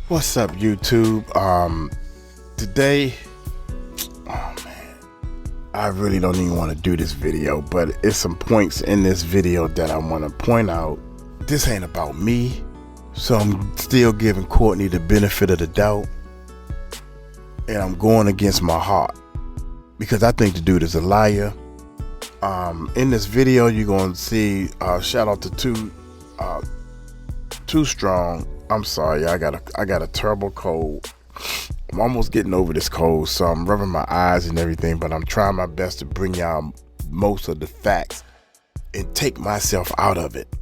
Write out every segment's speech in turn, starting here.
What's up, YouTube? Today, oh man, I really don't even want to do this video, but it's some points in this video that I want to point out. This ain't about me, so I'm still giving Courtney the benefit of the doubt, and I'm going against my heart because I think the dude is a liar. In this video, you're going to see shout out to Too Strong. I'm sorry, I got a terrible cold. I'm almost getting over this cold, so I'm rubbing my eyes and everything, but I'm trying my best to bring y'all most of the facts and take myself out of it.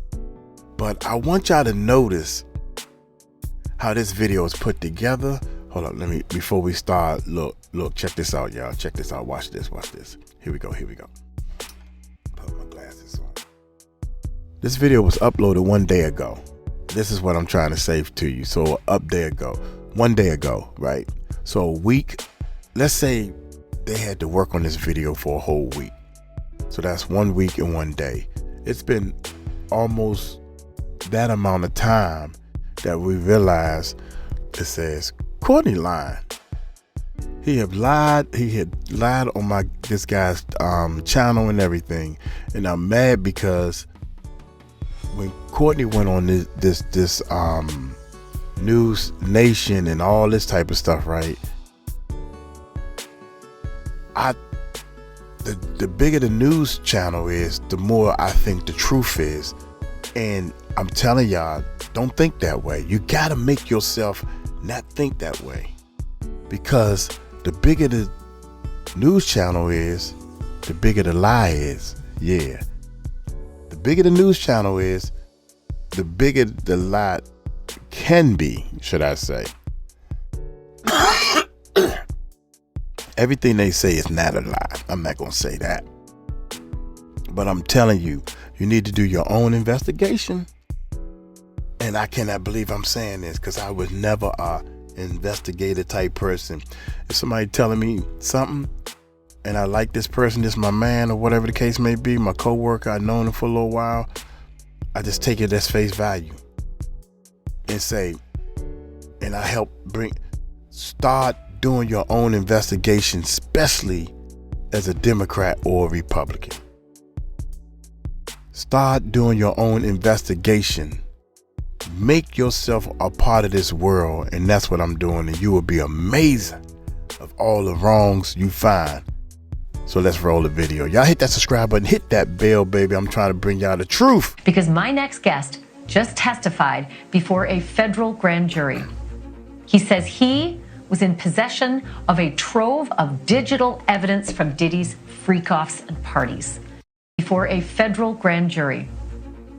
But I want y'all to notice how this video is put together. Hold on, before we start, look, check this out, y'all. Check this out. Watch this. Here we go. Put my glasses on. This video was uploaded 1 day ago. This is what I'm trying to say to you. So one day ago, right? So a week, let's say they had to work on this video for a whole week. So that's 1 week and 1 day. It's been almost that amount of time that we realize it says Courtney lying. He had lied on this guy's channel and everything. And I'm mad because when Courtney went on this News Nation and all this type of stuff, right? The bigger the news channel is, the more I think the truth is. And I'm telling y'all, don't think that way. You gotta make yourself not think that way, because the bigger the news channel is, the bigger the lie is. Yeah. The bigger the news channel is, the bigger the lie can be, should I say. Everything they say is not a lie. I'm not going to say that. But I'm telling you, you need to do your own investigation. And I cannot believe I'm saying this, because I was never a investigator type person. If somebody telling me something and I like this person, this my man or whatever the case may be, my coworker, I've known him for a little while, I just take it as face value and say, and I help start doing your own investigation, especially as a Democrat or a Republican. Start doing your own investigation. Make yourself a part of this world, and that's what I'm doing, and you will be amazing of all the wrongs you find. So let's roll the video. Y'all hit that subscribe button, hit that bell, baby. I'm trying to bring y'all the truth. Because my next guest just testified before a federal grand jury. He says he was in possession of a trove of digital evidence from Diddy's freak-offs and parties. Before a federal grand jury.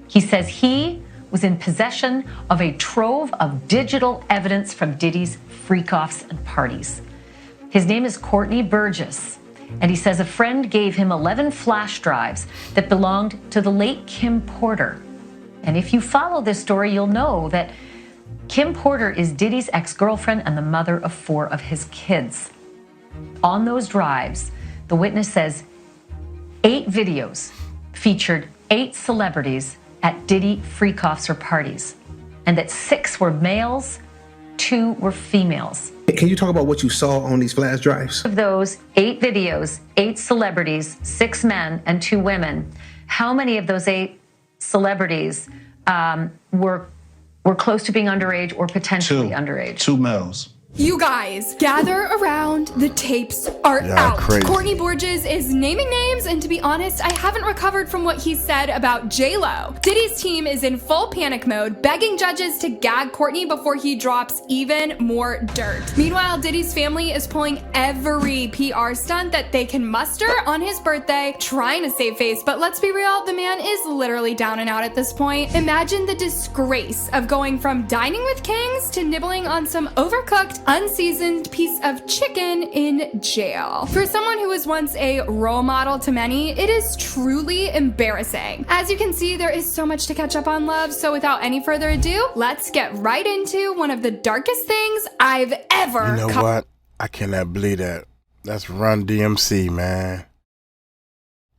He says he was in possession of a trove of digital evidence from Diddy's freak-offs and parties. His name is Courtney Burgess, and he says a friend gave him 11 flash drives that belonged to the late Kim Porter. And if you follow this story, you'll know that Kim Porter is Diddy's ex-girlfriend and the mother of 4 of his kids. On those drives, the witness says 8 videos featured 8 celebrities at Diddy freak-offs or parties, and that 6 were males, 2 were females. Can you talk about what you saw on these flash drives? Of those 8 videos, 8 celebrities, 6 men and 2 women, how many of those 8 celebrities were close to being underage or potentially underage? 2 males. You guys, gather around. The tapes are out. Crazy. Courtney Burgess is naming names, and to be honest, I haven't recovered from what he said about J-Lo. Diddy's team is in full panic mode, begging judges to gag Courtney before he drops even more dirt. Meanwhile, Diddy's family is pulling every PR stunt that they can muster on his birthday, trying to save face, but let's be real, the man is literally down and out at this point. Imagine the disgrace of going from dining with kings to nibbling on some overcooked, unseasoned piece of chicken in jail. For someone who was once a role model to many, it is truly embarrassing. As you can see, there is so much to catch up on, love, so without any further ado, let's get right into one of the darkest things I've ever You know what? I cannot believe that. That's Run DMC, man.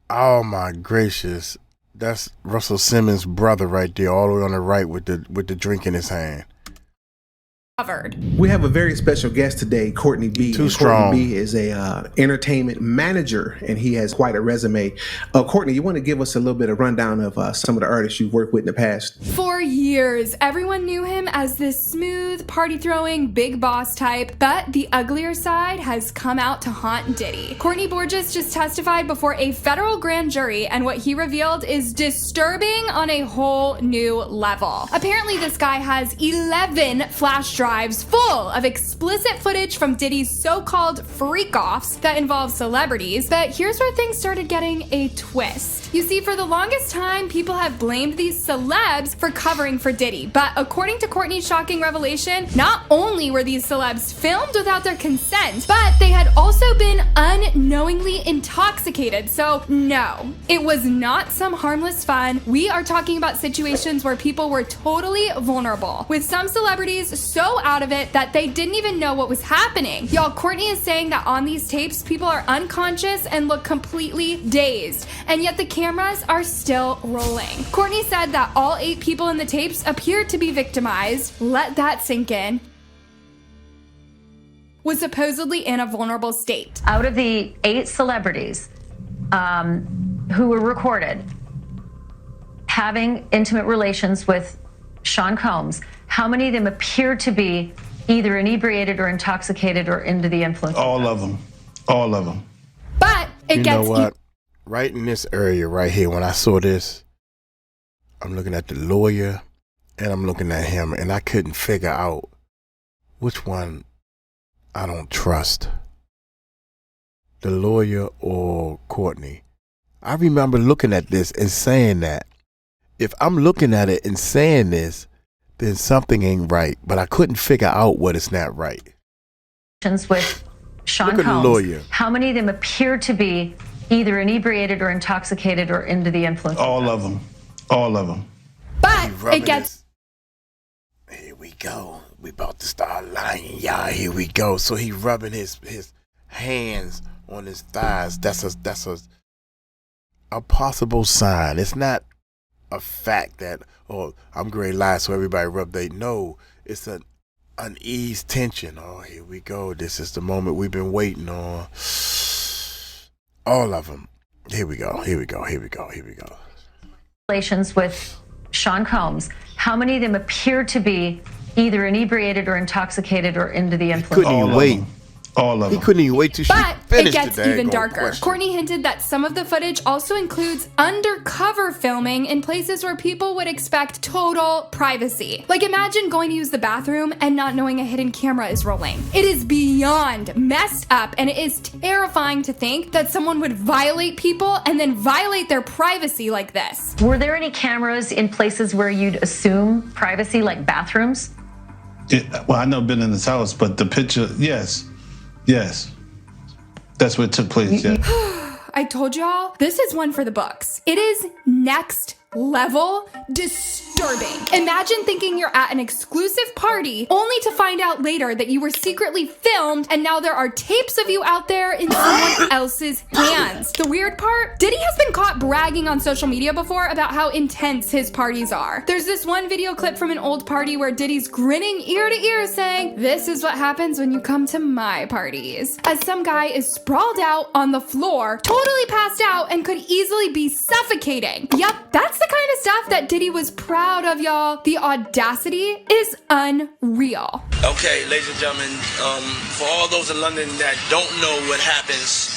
Oh my gracious. That's Russell Simmons' brother right there, all the way on the right with the drink in his hand. We have a very special guest today, Courtney B. Too strong. Courtney B is a entertainment manager, and he has quite a resume. Courtney, you want to give us a little bit of rundown of some of the artists you've worked with in the past? For years, everyone knew him as this smooth, party-throwing, big boss type, but the uglier side has come out to haunt Diddy. Courtney Burgess just testified before a federal grand jury, and what he revealed is disturbing on a whole new level. Apparently, this guy has 11 flash drives full of explicit footage from Diddy's so-called freak-offs that involve celebrities, but here's where things started getting a twist. You see, for the longest time, people have blamed these celebs for covering for Diddy, but according to Courtney's shocking revelation, not only were these celebs filmed without their consent, but they had also been unknowingly intoxicated. So no, it was not some harmless fun. We are talking about situations where people were totally vulnerable, with some celebrities so out of it that they didn't even know what was happening. Y'all, Courtney is saying that on these tapes, people are unconscious and look completely dazed, and yet the cameras are still rolling. Courtney said that all 8 people in the tapes appeared to be victimized. Let that sink in. Was supposedly in a vulnerable state. Out of the 8 celebrities who were recorded having intimate relations with Sean Combs, how many of them appear to be either inebriated or intoxicated or under the influence? All of them. All of them. But it You gets know what? Right in this area right here, when I saw this, I'm looking at the lawyer and I'm looking at him, and I couldn't figure out which one I don't trust, the lawyer or Courtney. I remember looking at this and saying that if I'm looking at it and saying this, then something ain't right, but I couldn't figure out what is not right. With Sean Look at the Combs, lawyer. how many of them appear to be either inebriated or intoxicated or under the influence? All of them. All of them. But Rubbing it gets Here we go. We about to start lying, y'all. Here we go. So he rubbing his hands on his thighs. That's a possible sign. It's not a fact that, oh, I'm going to lie so everybody rub they. No, it's an uneased tension. Oh, here we go. This is the moment we've been waiting on. All of them. Here we go. Here we go. Here we go. Here we go. Relations with Sean Combs, how many of them appear to be either inebriated or intoxicated or under the influence? Couldn't even wait. All of He them. couldn't even wait till she But it finished gets the even daggone darker. question. Courtney hinted that some of the footage also includes undercover filming in places where people would expect total privacy. Like, imagine going to use the bathroom and not knowing a hidden camera is rolling. It is beyond messed up, and it is terrifying to think that someone would violate people and then violate their privacy like this. Were there any cameras in places where you'd assume privacy, like bathrooms? Well, I've never been in this house, but the picture, yes. Yes. That's what took place, yeah. I told y'all, this is one for the books. It is next level disturbing. Imagine thinking you're at an exclusive party only to find out later that you were secretly filmed and now there are tapes of you out there in someone else's hands. The weird part, Diddy has been caught bragging on social media before about how intense his parties are. There's this one video clip from an old party where Diddy's grinning ear to ear saying, "This is what happens when you come to my parties," as some guy is sprawled out on the floor, totally passed out, and could easily be suffocating. Yup, that's the kind of stuff that Diddy was proud of, y'all. The audacity is unreal. Okay, ladies and gentlemen, for all those in London that don't know what happens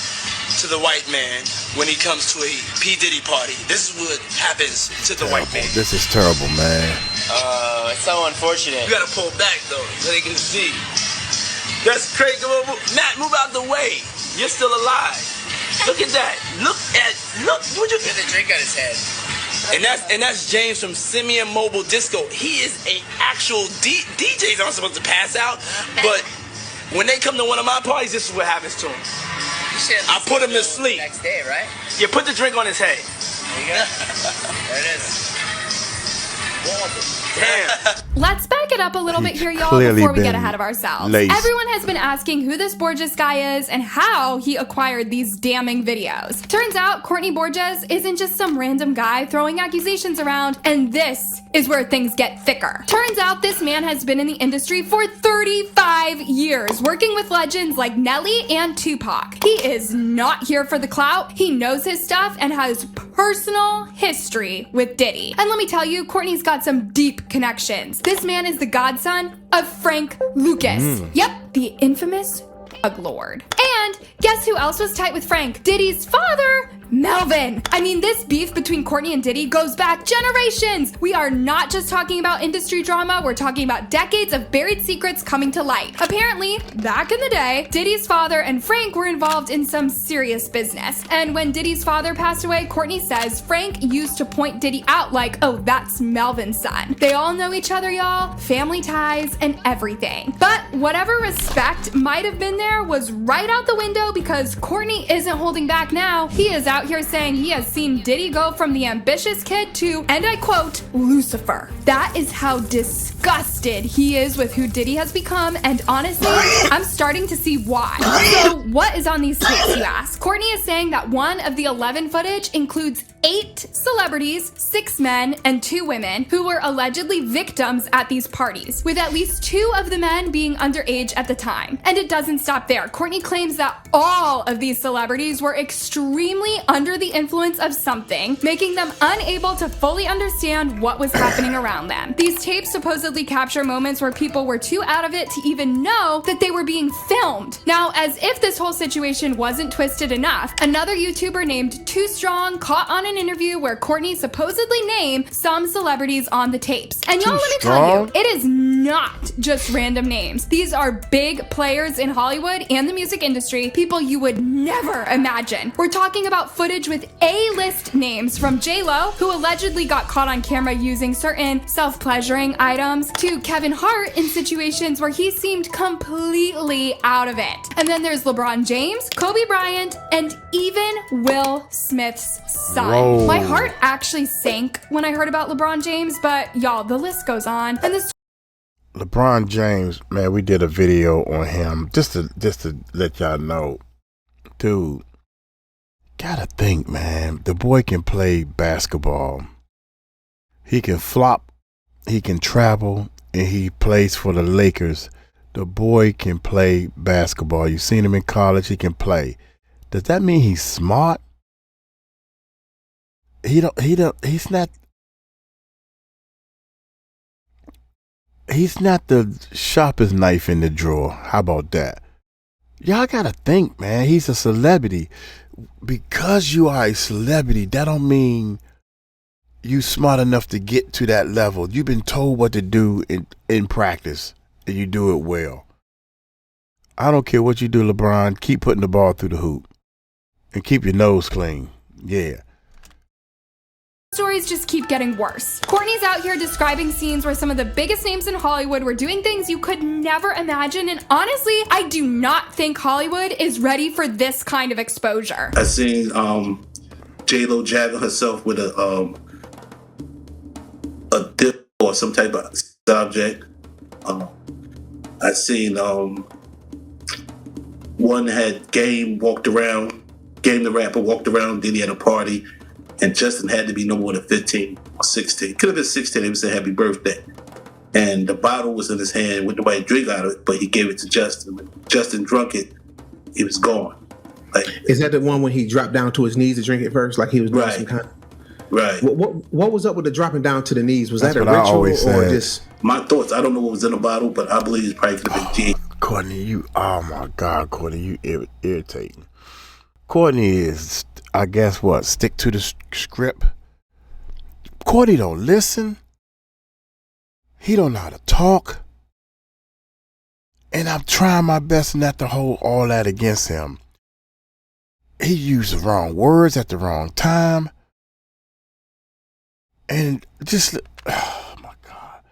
to the white man when he comes to a P. Diddy party, this is what happens to the white man. This is terrible, man. It's so unfortunate. You gotta pull back though, so they can see. That's crazy. Matt, move out the way. You're still alive. Look at that. Look. Would you Get the drink on his head. And that's James from Simeon Mobile Disco. He is a actual DJs aren't supposed to pass out, but when they come to one of my parties, this is what happens to him. I put him to sleep. Next day, right? You put the drink on his head. There you go. There it is. Damn. Let's back it up a little bit here, y'all, clearly before we get been ahead of ourselves. laced. Everyone has been asking who this Burgess guy is and how he acquired these damning videos. Turns out Courtney Burgess isn't just some random guy throwing accusations around, and this is where things get thicker. Turns out this man has been in the industry for 35 years, working with legends like Nelly and Tupac. He is not here for the clout. He knows his stuff and has personal history with Diddy. And let me tell you, Courtney's got some deep connections. This man is the godson of Frank Lucas. Yep, the infamous drug lord. And guess who else was tight with Frank? Diddy's father, Melvin. I mean, this beef between Courtney and Diddy goes back generations. We are not just talking about industry drama, we're talking about decades of buried secrets coming to light. Apparently, back in the day, Diddy's father and Frank were involved in some serious business. And when Diddy's father passed away, Courtney says Frank used to point Diddy out like, oh, that's Melvin's son. They all know each other, y'all, family ties and everything. But whatever respect might have been there was right out the window because Courtney isn't holding back now. He is out here saying he has seen Diddy go from the ambitious kid to, and I quote, Lucifer. That is how disgusted he is with who Diddy has become, and honestly, I'm starting to see why. So what is on these tapes, you ask? Courtney is saying that one of the 11 footage includes 8 celebrities, 6 men, and 2 women who were allegedly victims at these parties, with at least 2 of the men being underage at the time. And it doesn't stop there. Courtney claims that all of these celebrities were extremely under the influence of something, making them unable to fully understand what was happening around them. These tapes supposedly capture moments where people were too out of it to even know that they were being filmed. Now, as if this whole situation wasn't twisted enough, another YouTuber named Too Strong caught on an interview where Courtney supposedly named some celebrities on the tapes. And y'all, let me tell you, it is not just random names. These are big players in Hollywood and the music industry, people you would never imagine. We're talking about footage with A-list names, from J-Lo, who allegedly got caught on camera using certain self-pleasuring items, to Kevin Hart in situations where he seemed completely out of it. And then there's LeBron James, Kobe Bryant, and even Will Smith's son. Whoa. My heart actually sank when I heard about LeBron James, but y'all, the list goes on. And this LeBron James, man, we did a video on him just to let y'all know, dude. Gotta think, man. The boy can play basketball. He can flop. He can travel, and he plays for the Lakers. The boy can play basketball. You've seen him in college. He can play. Does that mean he's smart? He's not the sharpest knife in the drawer. How about that? Y'all gotta think, man. He's a celebrity. Because you are a celebrity, that don't mean you smart enough to get to that level. You've been told what to do in practice, and you do it well. I don't care what you do, LeBron. Keep putting the ball through the hoop. And keep your nose clean. Yeah. stories just keep getting worse. Courtney's out here describing scenes where some of the biggest names in Hollywood were doing things you could never imagine, and honestly, I do not think Hollywood is ready for this kind of exposure. I seen J-Lo jabbing herself with a dip or some type of object. I seen one had Game the rapper walked around, Diddy at a party, and Justin had to be no more than 15 or 16. Could have been 16, he was saying happy birthday. And the bottle was in his hand with nobody drink out of it, but he gave it to Justin. When Justin drunk it, he was gone. Like, is that the one when he dropped down to his knees to drink it first, like he was doing some kind of... Right. What was up with the dropping down to the knees? Was that a what I ritual always or said. just... My thoughts, I don't know what was in the bottle, but I believe it's probably could have been gin. Courtney, oh my God, Courtney, you irritating. Courtney is, I guess what, stick to the script. Courtney don't listen. He don't know how to talk. And I'm trying my best not to hold all that against him. He used the wrong words at the wrong time. And just, oh my God.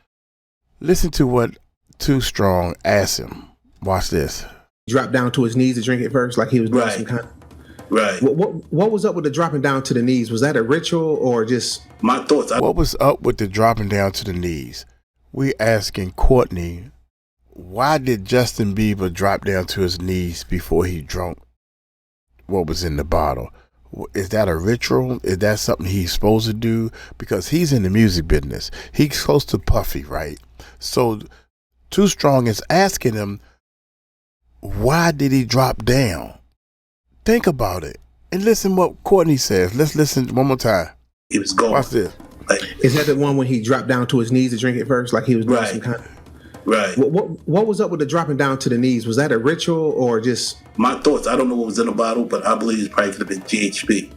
Listen to what Too Strong asked him. Watch this. Dropped down to his knees to drink it first, like he was doing some kind of... Right. What was up with the dropping down to the knees? Was that a ritual or just... My thoughts. What was up with the dropping down to the knees? we asking Courtney, why did Justin Bieber drop down to his knees before he drank what was in the bottle? Is that a ritual? Is that something he's supposed to do? Because he's in the music business. He's close to Puffy, right? So Too Strong is asking him, why did he drop down? Think about it. And listen what Courtney says. Let's listen one more time. He was gone. Watch this. Like, Is that the one when he dropped down to his knees to drink it first, like he was doing some kind of... right. What was up with the dropping down to the knees? Was that a ritual or just... My thoughts, I don't know what was in the bottle, but I believe it probably could have been GHB.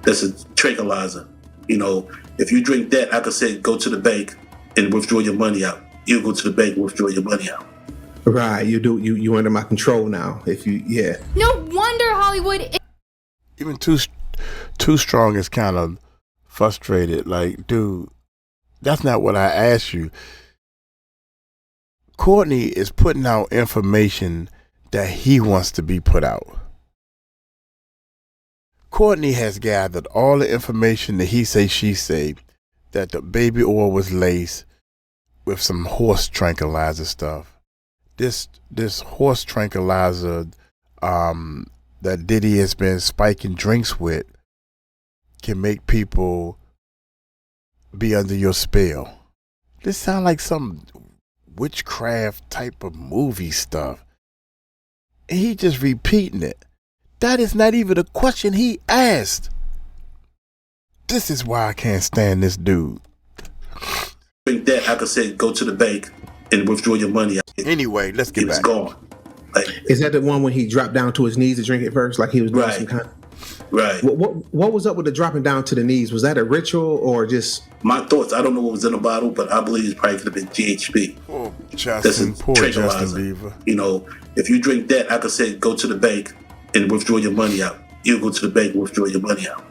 That's a tranquilizer. You know, if you drink that, I could say go to the bank and withdraw your money out. You go to the bank and withdraw your money out. Right, you under my control now. If you, yeah. No wonder Hollywood. Even Too Strong is kind of frustrated. Like, dude, that's not what I asked you. Courtney is putting out information that he wants to be put out. Courtney has gathered all the information that he say, she say, that the baby oil was laced with some horse tranquilizer stuff. This horse tranquilizer that Diddy has been spiking drinks with can make people be under your spell. This sounds like some witchcraft type of movie stuff. And he just repeating it. That is not even a question he asked. This is why I can't stand this dude. Drink that, I could say go to the bank and withdraw your money out. Anyway, let's get back. He was gone. Like, is that the one when he dropped down to his knees to drink it first, like he was doing some kind of... Right. What was up with the dropping down to the knees? Was that a ritual or just... My thoughts, I don't know what was in the bottle, but I believe it probably could have been GHB. Oh, Justin, poor Justin Bieber. You know, if you drink that, I could say go to the bank and withdraw your money out. You go to the bank and withdraw your money out.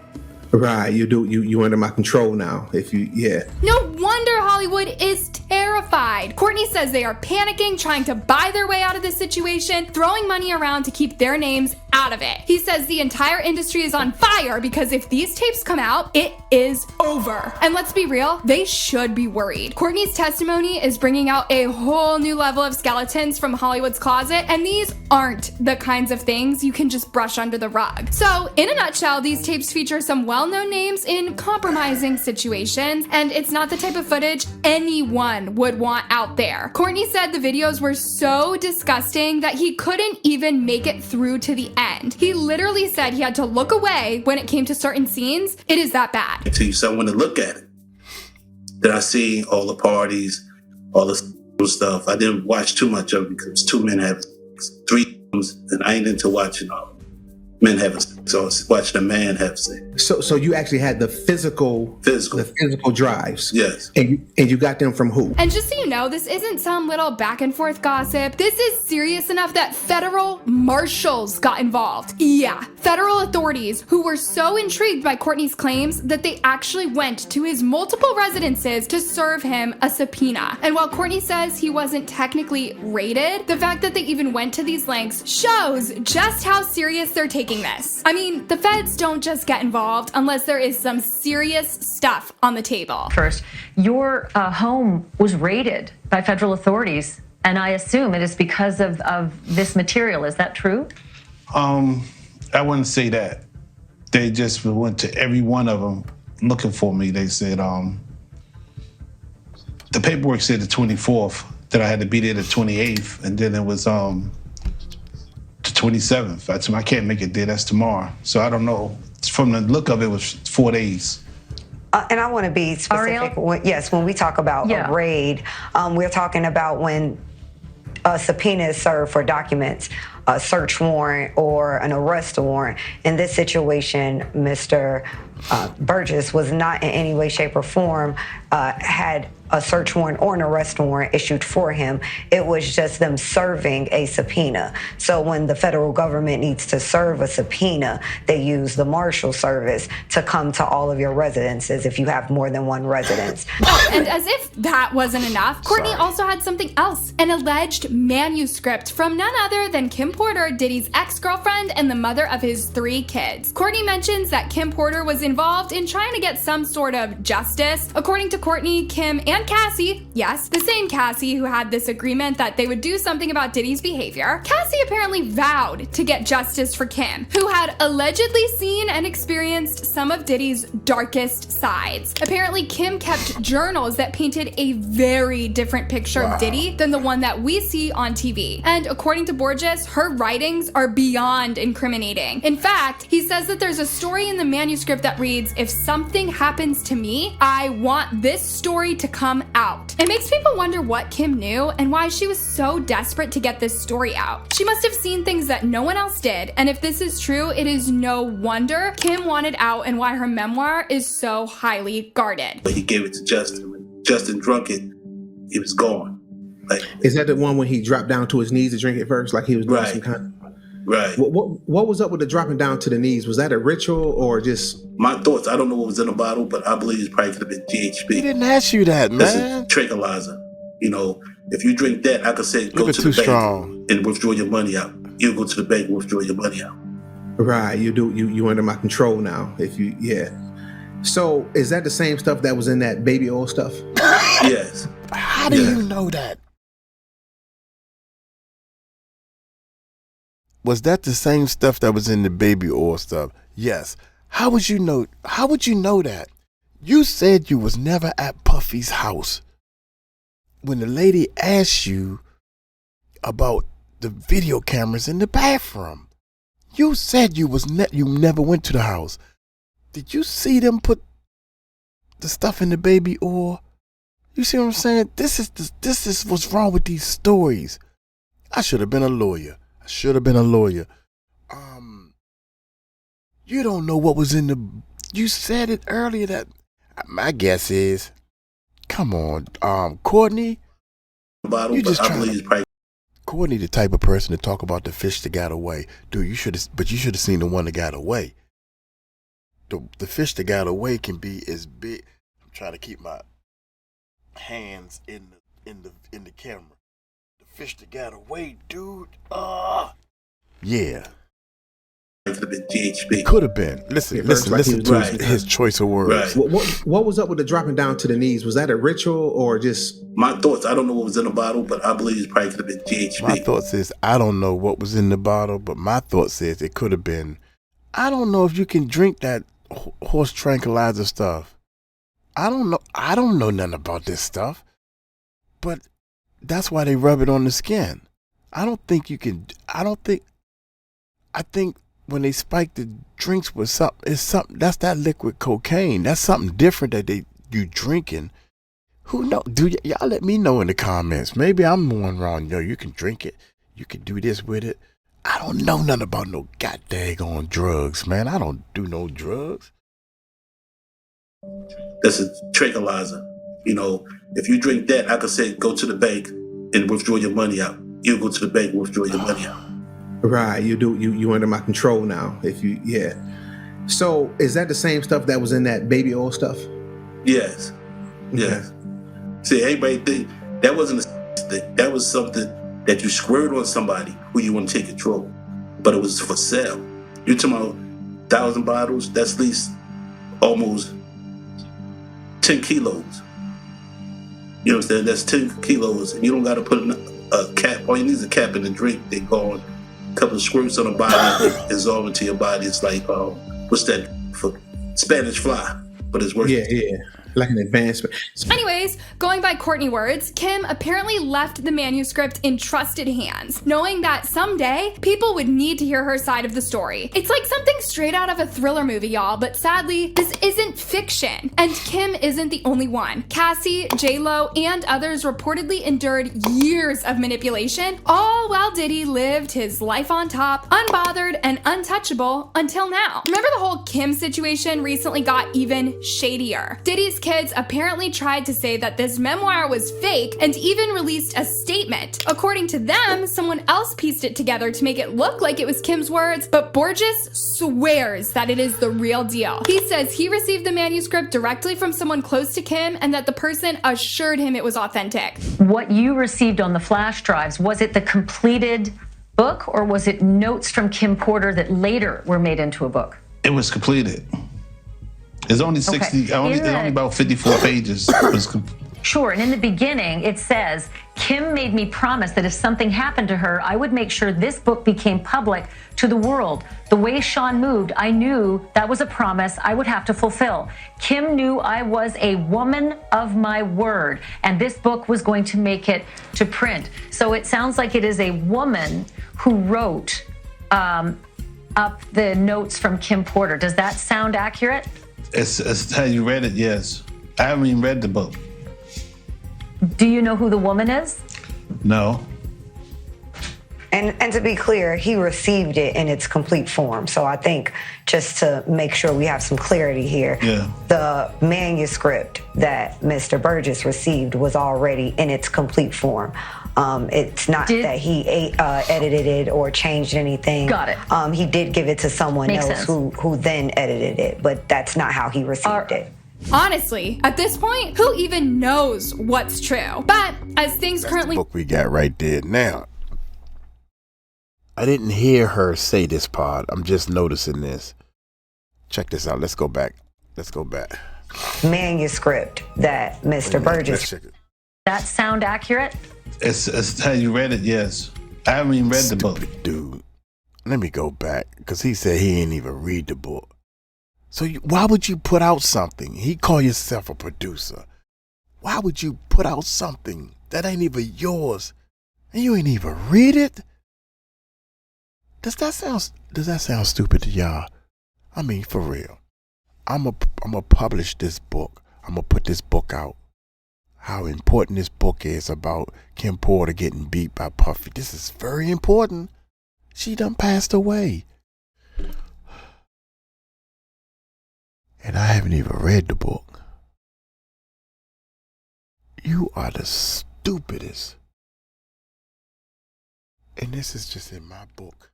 Right, you under my control now. If you, yeah. No wonder Hollywood is terrified. Courtney says they are panicking, trying to buy their way out of this situation, throwing money around to keep their names out of it. He says the entire industry is on fire because if these tapes come out, it is over. And let's be real, they should be worried. Courtney's testimony is bringing out a whole new level of skeletons from Hollywood's closet, and these aren't the kinds of things you can just brush under the rug. So, in a nutshell, these tapes feature some well-known names in compromising situations, and it's not the type of footage anyone would want out there. Courtney said the videos were so disgusting that he couldn't even make it through to the end. He literally said he had to look away when it came to certain scenes. It is that bad. Until someone to look at it. Then I see all the parties, all the stuff. I didn't watch too much of it because two men have 3 and I ain't into watching men having sex. So I was watching a man have sex. So you actually had the physical drives. Yes. And you got them from who? And just so you know, this isn't some little back and forth gossip. This is serious enough that federal marshals got involved. Yeah, federal authorities who were so intrigued by Courtney's claims that they actually went to his multiple residences to serve him a subpoena. And while Courtney says he wasn't technically raided, the fact that they even went to these lengths shows just how serious they're taking this. I mean, the feds don't just get involved unless there is some serious stuff on the table. First, your home was raided by federal authorities, and I assume it is because of this material. Is that true? I wouldn't say that. They just went to every one of them looking for me. They said, the paperwork said the 24th, that I had to be there the 28th, and then it was the 27th. I told them I can't make it there, that's tomorrow. So I don't know. From the look of it, it was 4 days. And I want to be specific. When we talk about a raid, we're talking about when a subpoena is served for documents, a search warrant or an arrest warrant. In this situation, Mr. Burgess was not in any way, shape, or form had a search warrant or an arrest warrant issued for him. It was just them serving a subpoena. So when the federal government needs to serve a subpoena, they use the Marshal Service to come to all of your residences if you have more than one residence. Oh, and as if that wasn't enough, Courtney also had something else, an alleged manuscript from none other than Kim Porter, Diddy's ex-girlfriend and the mother of his 3 kids. Courtney mentions that Kim Porter was involved in trying to get some sort of justice. According to Courtney, Kim, and Cassie, yes, the same Cassie who had this agreement that they would do something about Diddy's behavior, Cassie apparently vowed to get justice for Kim, who had allegedly seen and experienced some of Diddy's darkest sides. Apparently, Kim kept journals that painted a very different picture of Diddy than the one that we see on TV. And according to Burgess, her writings are beyond incriminating. In fact, he says that there's a story in the manuscript that reads, "If something happens to me, I want this story to come out." It makes people wonder what Kim knew and why she was so desperate to get this story out. She must have seen things that no one else did, and if this is true, it is no wonder Kim wanted out and why her memoir is so highly guarded. But he gave it to Justin. When Justin drunk it, he was gone. Like, is that the one when he dropped down to his knees to drink it first, like he was doing some kind of... Right. What was up with the dropping down to the knees? Was that a ritual or just... My thoughts, I don't know what was in the bottle, but I believe it probably could have been GHB. He didn't ask you that, man. This is 𝗟𝗓𝗡𝗞𝗦. You know, if you drink that, I could say go to the bank and withdraw your money out. You go to the bank and withdraw your money out. Right, you under my control now. If you, So is that the same stuff that was in that baby oil stuff? Yes. How do you know that? Was that the same stuff that was in the baby oil stuff? Yes. How would you know? How would you know that? You said you was never at Puffy's house. When the lady asked you about the video cameras in the bathroom, you said you never went to the house. Did you see them put the stuff in the baby oil? You see what I'm saying? This is what's wrong with these stories. I should have been a lawyer. You don't know what was in the... You said it earlier that... My guess is... Come on, Courtney. You just trying to... Courtney the type of person to talk about the fish that got away. Dude, you should have seen the one that got away. The fish that got away can be as big... I'm trying to keep my hands in the camera. The fish that got away, dude. Yeah. It could have been GHB. Could have been. Listen to his choice of words. Right. What was up with the dropping down to the knees? Was that a ritual or just... My thoughts, I don't know what was in the bottle, but I believe it probably could have been GHB. My thoughts is, I don't know what was in the bottle, but my thoughts is it could have been... I don't know if you can drink that horse tranquilizer stuff. I don't know nothing about this stuff. But that's why they rub it on the skin. I think when they spike the drinks with something, that's that liquid cocaine. That's something different that you drinking. Who know? Y'all let me know in the comments. Maybe I'm going wrong. Yo, you can drink it. You can do this with it. I don't know nothing about no goddamn drugs, man. I don't do no drugs. That's a 𝗟𝗓𝗡𝗞𝗦. You know, if you drink that, I could say go to the bank and withdraw your money out. You go to the bank and withdraw your money out. Right, you under my control now. If you, So is that the same stuff that was in that baby oil stuff? Yes. Okay. Yes. See, everybody think that wasn't a thing. That was something that you squared on somebody who you want to take control. But it was for sale. You're talking about 1,000 bottles, that's at least almost 10 kilos. You know what I'm saying? That's 10 kilos, and you don't got to put a cap. All you need is a cap in the drink. They go on a couple of squirts on the body, they dissolve into your body. It's like, what's that for? Spanish fly, but it's worth it. Yeah. Like an advancement. Anyways, going by Courtney words, Kim apparently left the manuscript in trusted hands, knowing that someday people would need to hear her side of the story. It's like something straight out of a thriller movie, y'all, but sadly, this isn't fiction. And Kim isn't the only one. Cassie, J-Lo, and others reportedly endured years of manipulation, all while Diddy lived his life on top, unbothered and untouchable until now. Remember the whole Kim situation recently got even shadier. Diddy's kids apparently tried to say that this memoir was fake and even released a statement. According to them, someone else pieced it together to make it look like it was Kim's words, but Burgess swears that it is the real deal. He says he received the manuscript directly from someone close to Kim and that the person assured him it was authentic. What you received on the flash drives, was it the completed book or was it notes from Kim Porter that later were made into a book? It was completed. It's only 60. It's only about 54 pages. Sure, and in the beginning, it says, Kim made me promise that if something happened to her, I would make sure this book became public to the world. The way Sean moved, I knew that was a promise I would have to fulfill. Kim knew I was a woman of my word, and this book was going to make it to print. So it sounds like it is a woman who wrote up the notes from Kim Porter. Does that sound accurate? It's how you read it, yes. I haven't even read the book. Do you know who the woman is? No. And to be clear, he received it in its complete form. So I think just to make sure we have some clarity here, the manuscript that Mr. Burgess received was already in its complete form. It's not that he edited it or changed anything. Got it. He did give it to someone else who then edited it, but that's not how he received it. Honestly, at this point, who even knows what's true? But as things currently... That's the book we got right there. Now, I didn't hear her say this part. I'm just noticing this. Check this out. Let's go back. Manuscript that Mr. Burgess... That sound accurate? It's how you read it, yes. I haven't even read the book. Dude, let me go back, because he said he ain't even read the book. So why would you put out something? He call yourself a producer. Why would you put out something that ain't even yours and you ain't even read it? Does that sound stupid to y'all? I mean, for real. I'm a publish this book. I'm gonna put this book out. How important this book is about Kim Porter getting beat by Puffy. This is very important. She done passed away. And I haven't even read the book. You are the stupidest. And this is just in my book.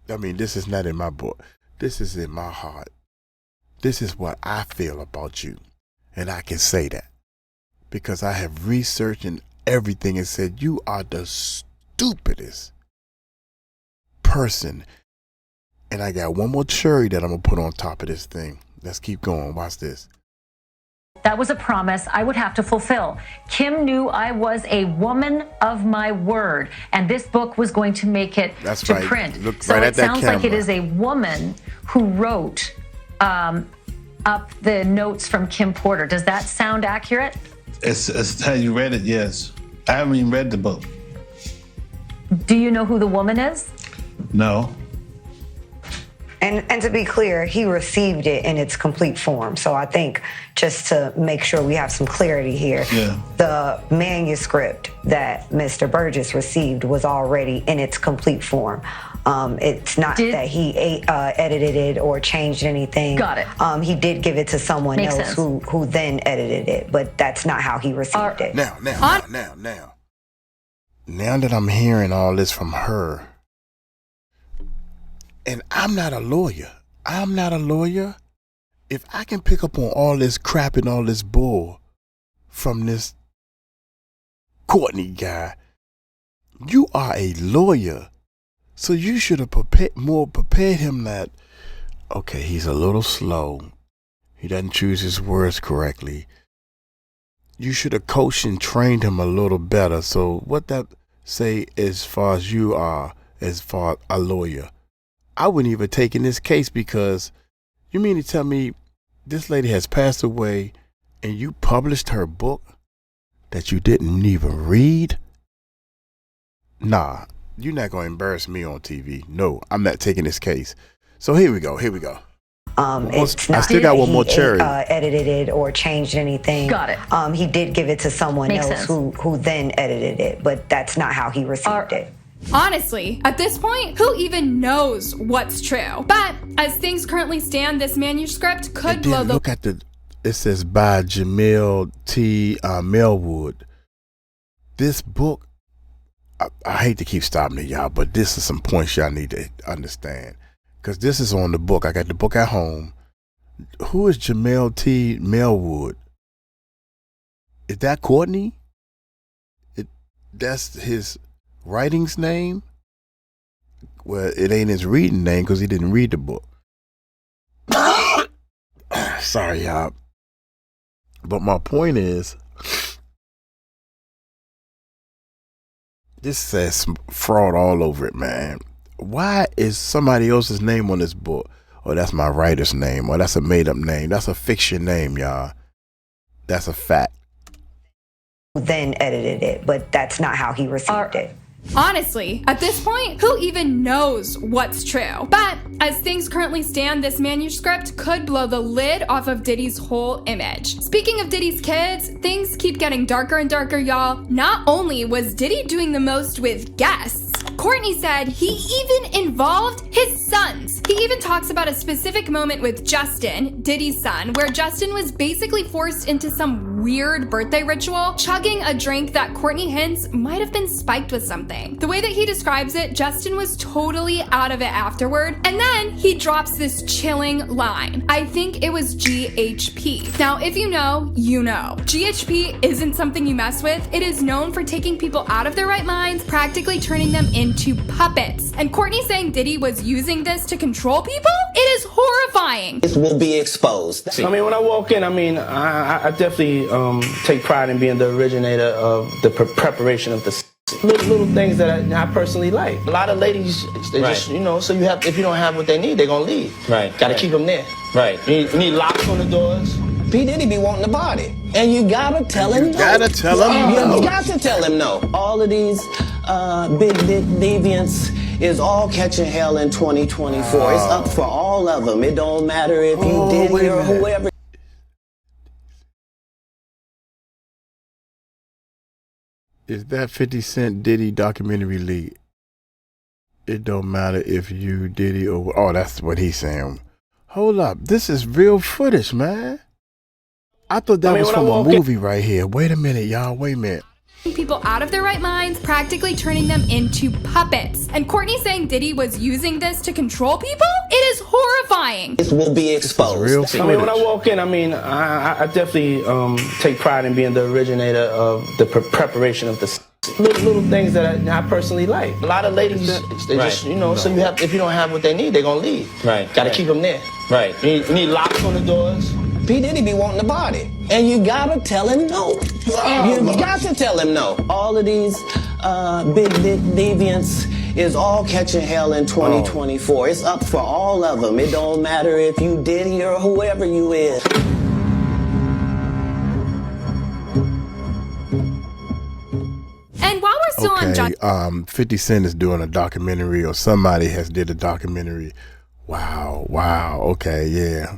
I mean, this is not in my book. This is in my heart. This is what I feel about you. And I can say that. Because I have researched and everything and said you are the stupidest person. And I got one more cherry that I'm going to put on top of this thing. Let's keep going. Watch this. That was a promise I would have to fulfill. Kim knew I was a woman of my word, and this book was going to make it to print. Look so right it at that sounds like it camera. is a woman who wrote up the notes from Kim Porter. Does that sound accurate? It's how you read it, yes. I haven't even read the book. Do you know who the woman is? No. And to be clear, he received it in its complete form. So I think just to make sure we have some clarity here, the manuscript that Mr. Burgess received was already in its complete form. It's not that he edited it or changed anything. Got it. He did give it to someone else who then edited it, but that's not how he received it. Now that I'm hearing all this from her, and I'm not a lawyer. If I can pick up on all this crap and all this bull from this Courtney guy, you are a lawyer. So you should have prepared him that, okay, he's a little slow. He doesn't choose his words correctly. You should have coached and trained him a little better. So what that say as far as you are, as far as a lawyer? I wouldn't even take in this case, because you mean to tell me this lady has passed away and you published her book that you didn't even read? Nah, you're not going to embarrass me on TV. No, I'm not taking this case. So here we go. It's not I still got one more cherry. Edited it or changed anything. Got it. He did give it to someone else who then edited it, but that's not how he received it. Honestly, at this point, who even knows what's true? But as things currently stand, this manuscript could blow the... Look at it says by 𝗗𝗎𝗡𝗞𝗦. This book, I hate to keep stopping it, y'all, but this is some points y'all need to understand. Because this is on the book. I got the book at home. Who is 𝗗𝗎𝗡𝗞𝗦? Is that Courtney? That's his writing's name? Well, it ain't his reading name because he didn't read the book. Sorry, y'all. But my point is, this says fraud all over it, man. Why is somebody else's name on this book? Oh, that's my writer's name. Or that's a made-up name. That's a fiction name, y'all. That's a fact. Then edited it, but that's not how he received it. Honestly, at this point, who even knows what's true? But as things currently stand, this manuscript could blow the lid off of Diddy's whole image. Speaking of Diddy's kids, things keep getting darker and darker, y'all. Not only was Diddy doing the most with guests, Courtney said he even involved his sons. He even talks about a specific moment with Justin, Diddy's son, where Justin was basically forced into some weird birthday ritual, chugging a drink that Courtney hints might have been spiked with something. The way that he describes it, Justin was totally out of it afterward, and then he drops this chilling line. I think it was GHP. Now, if you know, you know. GHP isn't something you mess with. It is known for taking people out of their right minds, practically turning them into puppets. And Courtney saying Diddy was using this to control people? It is horrifying. This will be exposed. I mean, when I walk in, I definitely take pride in being the originator of the preparation of the little things that I personally like. A lot of ladies, they just, so you have, if you don't have what they need, they're gonna leave. Right. Gotta keep them there. Right. You need locks on the doors. P. Diddy be wanting the body. And you gotta tell him no. You gotta tell him no. You got to tell him no. All of these big dick deviants is all catching hell in 2024. It's up for all of them. It don't matter if you Diddy or whoever. Is that 50 Cent Diddy documentary leak? It don't matter if you Diddy or... Oh, that's what he's saying. Hold up. This is real footage, man. I thought that was from a movie right here. Wait a minute, y'all. Wait a minute. People out of their right minds, practically turning them into puppets. And Courtney saying Diddy was using this to control people? It is horrifying. This will be exposed. I mean, when I walk in, I definitely take pride in being the originator of the preparation of the little things that I personally like. A lot of ladies, they just, so you have, if you don't have what they need, they're gonna leave. Right. Gotta keep them there. Right. You need locks on the doors. P. Diddy be wanting the body. And you gotta tell him no. You got to tell him no. All of these big dick deviants is all catching hell in 2024. It's up for all of them. It don't matter if you Diddy or whoever you is. And while we're still on 50 Cent is doing a documentary, or somebody has did a documentary. Wow. Okay, yeah.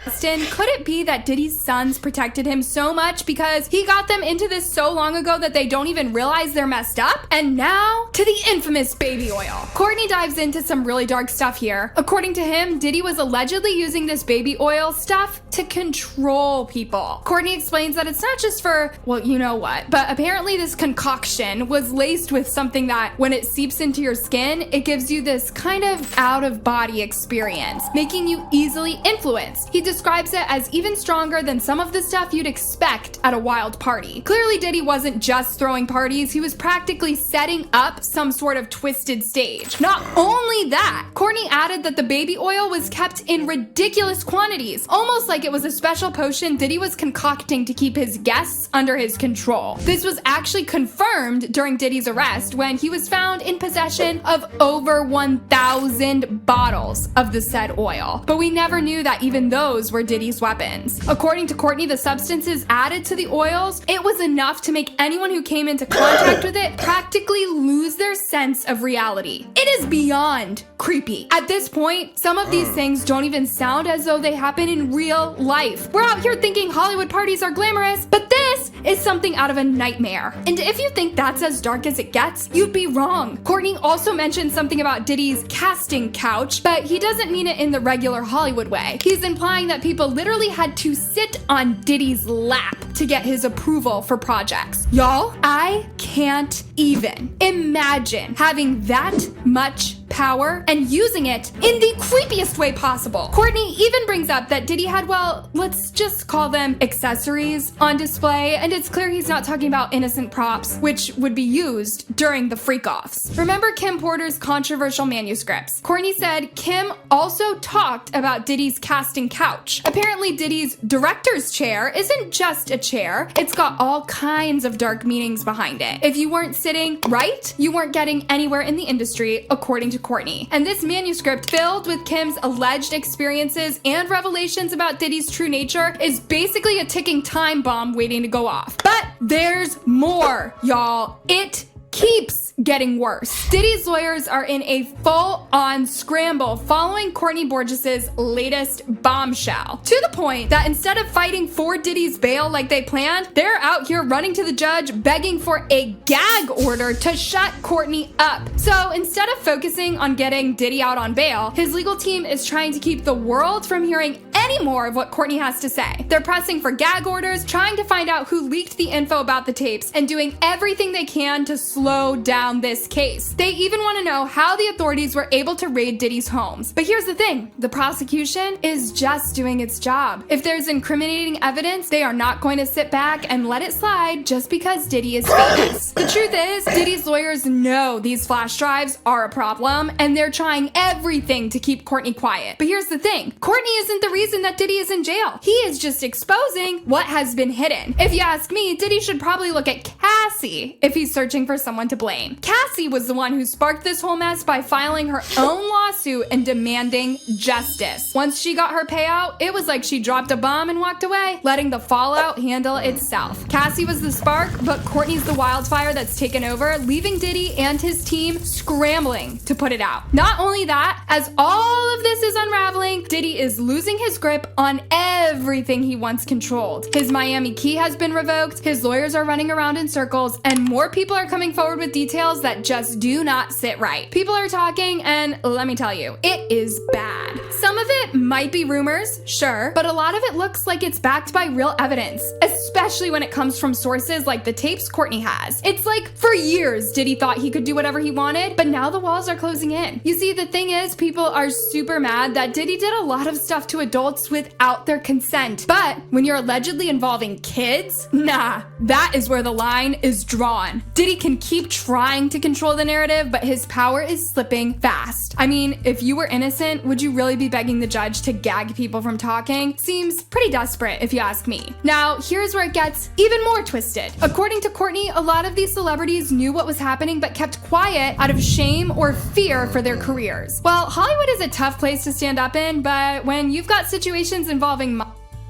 Justin, could it be that Diddy's sons protected him so much because he got them into this so long ago that they don't even realize they're messed up? And now to the infamous baby oil. Courtney dives into some really dark stuff here. According to him, Diddy was allegedly using this baby oil stuff to control people. Courtney explains that it's not just for, well, you know what, but apparently this concoction was laced with something that when it seeps into your skin, it gives you this kind of out-of-body experience, making you easily influenced. He describes it as even stronger than some of the stuff you'd expect at a wild party. Clearly, Diddy wasn't just throwing parties, he was practically setting up some sort of twisted stage. Not only that, Courtney added that the baby oil was kept in ridiculous quantities, almost like it was a special potion Diddy was concocting to keep his guests under his control. This was actually confirmed during Diddy's arrest when he was found in possession of over 1,000 bottles of the said oil. But we never knew that even those were Diddy's weapons. According to Courtney, the substances added to the oils, it was enough to make anyone who came into contact with it practically lose their sense of reality. It is beyond creepy. At this point, some of these things don't even sound as though they happen in real life. We're out here thinking Hollywood parties are glamorous, but this is something out of a nightmare. And if you think that's as dark as it gets, you'd be wrong. Courtney also mentioned something about Diddy's casting couch, but he doesn't mean it in the regular Hollywood way. He's implying that people literally had to sit on Diddy's lap to get his approval for projects. Y'all, I can't even imagine having that much power and using it in the creepiest way possible. Courtney even brings up that Diddy had, well, let's just call them accessories on display, and it's clear he's not talking about innocent props, which would be used during the freak-offs. Remember Kim Porter's controversial manuscripts? Courtney said Kim also talked about Diddy's casting couch. Apparently Diddy's director's chair isn't just a chair, it's got all kinds of dark meanings behind it. If you weren't sitting right, you weren't getting anywhere in the industry, according to Courtney. And this manuscript, filled with Kim's alleged experiences and revelations about Diddy's true nature, is basically a ticking time bomb waiting to go off. But there's more, y'all. It keeps getting worse. Diddy's lawyers are in a full-on scramble following Courtney Burgess's latest bombshell, to the point that instead of fighting for Diddy's bail like they planned, they're out here running to the judge begging for a gag order to shut Courtney up. So instead of focusing on getting Diddy out on bail, his legal team is trying to keep the world from hearing any more of what Courtney has to say. They're pressing for gag orders, trying to find out who leaked the info about the tapes, and doing everything they can to slow down this case. They even want to know how the authorities were able to raid Diddy's homes. But here's the thing, the prosecution is just doing its job. If there's incriminating evidence, they are not going to sit back and let it slide just because Diddy is famous. The truth is, Diddy's lawyers know these flash drives are a problem, and they're trying everything to keep Courtney quiet. But here's the thing, Courtney isn't the reason that Diddy is in jail. He is just exposing what has been hidden. If you ask me, Diddy should probably look at Cassie if he's searching for someone to blame. Cassie was the one who sparked this whole mess by filing her own lawsuit and demanding justice. Once she got her payout, it was like she dropped a bomb and walked away, letting the fallout handle itself. Cassie was the spark, but Courtney's the wildfire that's taken over, leaving Diddy and his team scrambling to put it out. Not only that, as all of this is unraveling, Diddy is losing his grip on everything he once controlled. His Miami key has been revoked, his lawyers are running around in circles, and more people are coming forward with details that just do not sit right. People are talking, and let me tell you, it is bad. Some of it might be rumors, sure, but a lot of it looks like it's backed by real evidence, especially when it comes from sources like the tapes Courtney has. It's like, for years, Diddy thought he could do whatever he wanted, but now the walls are closing in. You see, the thing is, people are super mad that Diddy did a lot of stuff to adults without their consent. But when you're allegedly involving kids, nah, that is where the line is drawn. Diddy can keep trying to control the narrative, but his power is slipping fast. I mean, if you were innocent, would you really be begging the judge to gag people from talking? Seems pretty desperate, if you ask me. Now, here's where it gets even more twisted. According to Courtney, a lot of these celebrities knew what was happening but kept quiet out of shame or fear for their careers. Well, Hollywood is a tough place to stand up in, but when you've got situations involving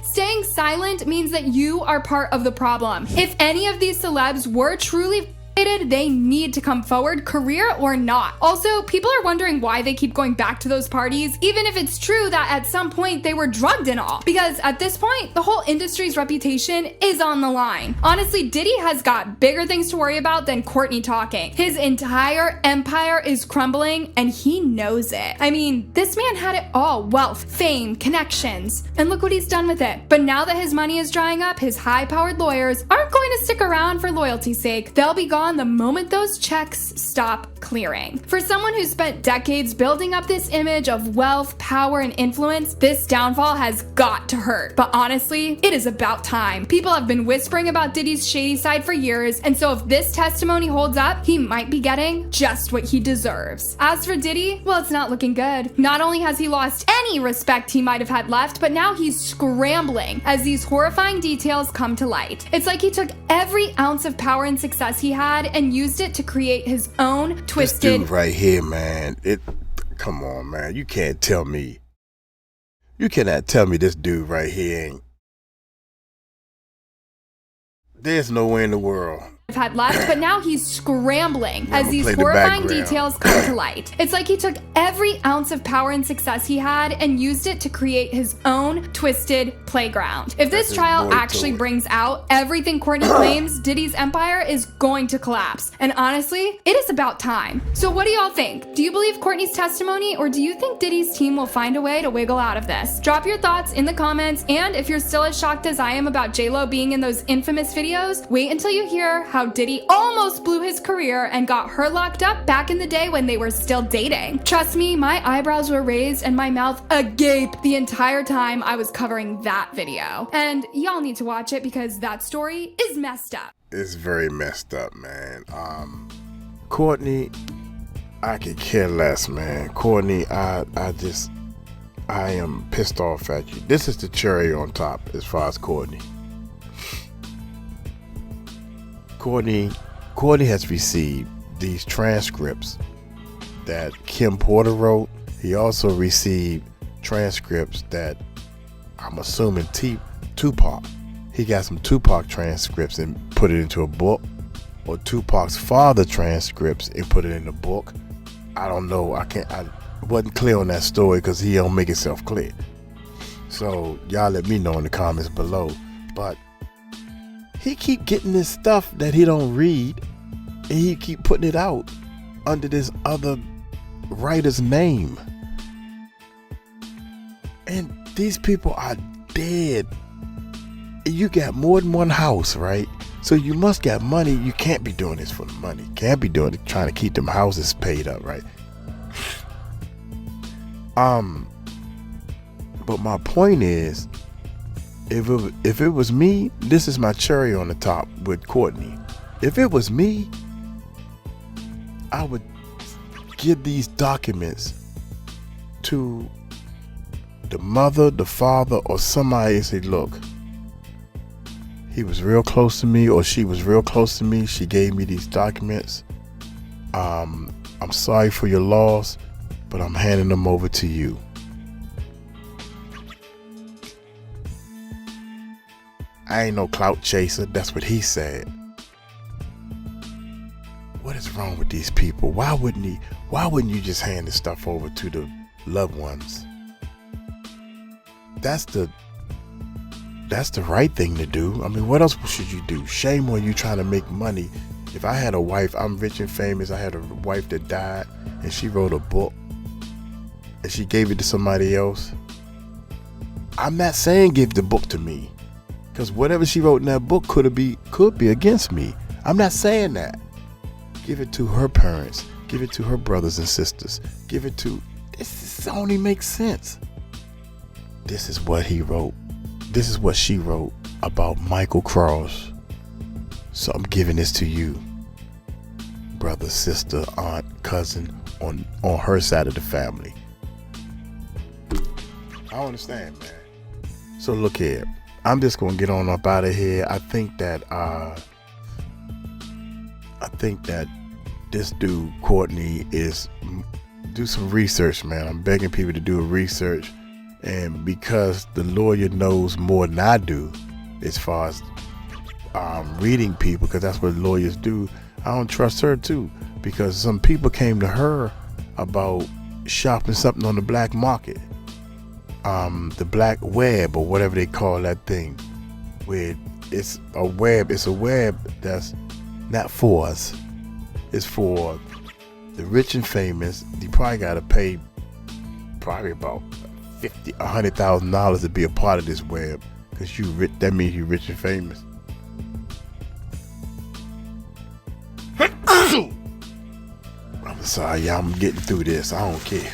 staying silent means that you are part of the problem. If any of these celebs were truly they need to come forward, career or not. Also, people are wondering why they keep going back to those parties, even if it's true that at some point they were drugged and all. Because at this point, the whole industry's reputation is on the line. Honestly, Diddy has got bigger things to worry about than Courtney talking. His entire empire is crumbling, and he knows it. I mean, this man had it all: wealth, fame, connections, and look what he's done with it. But now that his money is drying up, his high-powered lawyers aren't going to stick around for loyalty's sake. They'll be gone the moment those checks stop clearing. For someone who spent decades building up this image of wealth, power, and influence, this downfall has got to hurt. But honestly, it is about time. People have been whispering about Diddy's shady side for years, and so if this testimony holds up, he might be getting just what he deserves. As for Diddy, well, it's not looking good. Not only has he lost any respect he might have had left, but now he's scrambling as these horrifying details come to light. It's like he took every ounce of power and success he had and used it to create his own twisted... This dude right here, man, come on, man, you cannot tell me this dude right here ain't... There's no way in the world had left, but now he's scrambling as these horrifying details come to light. It's like he took every ounce of power and success he had and used it to create his own twisted playground. If this trial actually brings out everything Courtney claims, Diddy's empire is going to collapse. And honestly, it is about time. So what do y'all think? Do you believe Courtney's testimony, or do you think Diddy's team will find a way to wiggle out of this? Drop your thoughts in the comments, and if you're still as shocked as I am about J-Lo being in those infamous videos, wait until you hear how how Diddy almost blew his career and got her locked up back in the day when they were still dating. Trust me, my eyebrows were raised and my mouth agape the entire time I was covering that video. And y'all need to watch it because that story is messed up. It's very messed up, man. Courtney, I could care less, man. Courtney, I am pissed off at you. This is the cherry on top as far as Courtney. Courtney has received these transcripts that 𝗗𝗢𝗡𝗞𝗦 wrote. He also received transcripts that I'm assuming Tupac. He got some Tupac transcripts and put it into a book, or Tupac's father transcripts and put it in a book. I don't know. I wasn't clear on that story because he don't make himself clear. So y'all let me know in the comments below. But he keep getting this stuff that he don't read, and he keep putting it out under this other writer's name. And these people are dead. You got more than one house, right? So you must got money. You can't be doing this for the money. Can't be doing it trying to keep them houses paid up, right? But my point is, if it was me, this is my cherry on the top with Courtney. If it was me, I would give these documents to the mother, the father, or somebody and say, look, he was real close to me, or she was real close to me. She gave me these documents. I'm sorry for your loss, but I'm handing them over to you. I ain't no clout chaser. That's what he said. What is wrong with these people? Why wouldn't you just hand this stuff over to the loved ones? That's the right thing to do. I mean, what else should you do? Shame on you trying to make money. If I had a wife, I'm rich and famous. I had a wife that died and she wrote a book and she gave it to somebody else. I'm not saying give the book to me, because whatever she wrote in that book could be against me. I'm not saying that. Give it to her parents. Give it to her brothers and sisters. Give it to, this only makes sense. This is what he wrote. This is what she wrote about Michael Cross. So I'm giving this to you, brother, sister, aunt, cousin, on her side of the family. I understand, man. So look here. I'm just gonna get on up out of here. I think that this dude Courtney do some research, man. I'm begging people to do a research, and because the lawyer knows more than I do as far as reading people, because that's what lawyers do, I don't trust her too, because some people came to her about shopping something on the black market, the black web, or whatever they call that thing, where it's a web that's not for us. It's for the rich and famous. You probably got to pay probably about $100,000 to be a part of this web, because that means you're rich and famous. I'm sorry, y'all. I'm getting through this. I don't care.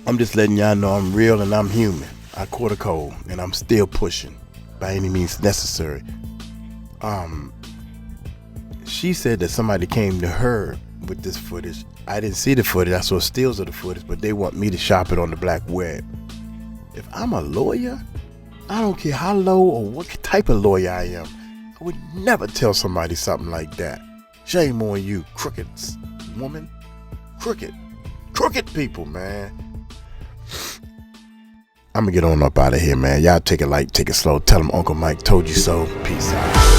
I'm just letting y'all know I'm real and I'm human. I caught a cold and I'm still pushing by any means necessary. She said that somebody came to her with this footage. I didn't see the footage. I saw stills of the footage, but they want me to shop it on the black web. If I'm a lawyer, I don't care how low or what type of lawyer I am, I would never tell somebody something like that. Shame on you, crooked woman. Crooked people, man. I'm gonna get on up out of here, man. Y'all take it light, take it slow. Tell them Uncle Mike told you so. Peace out.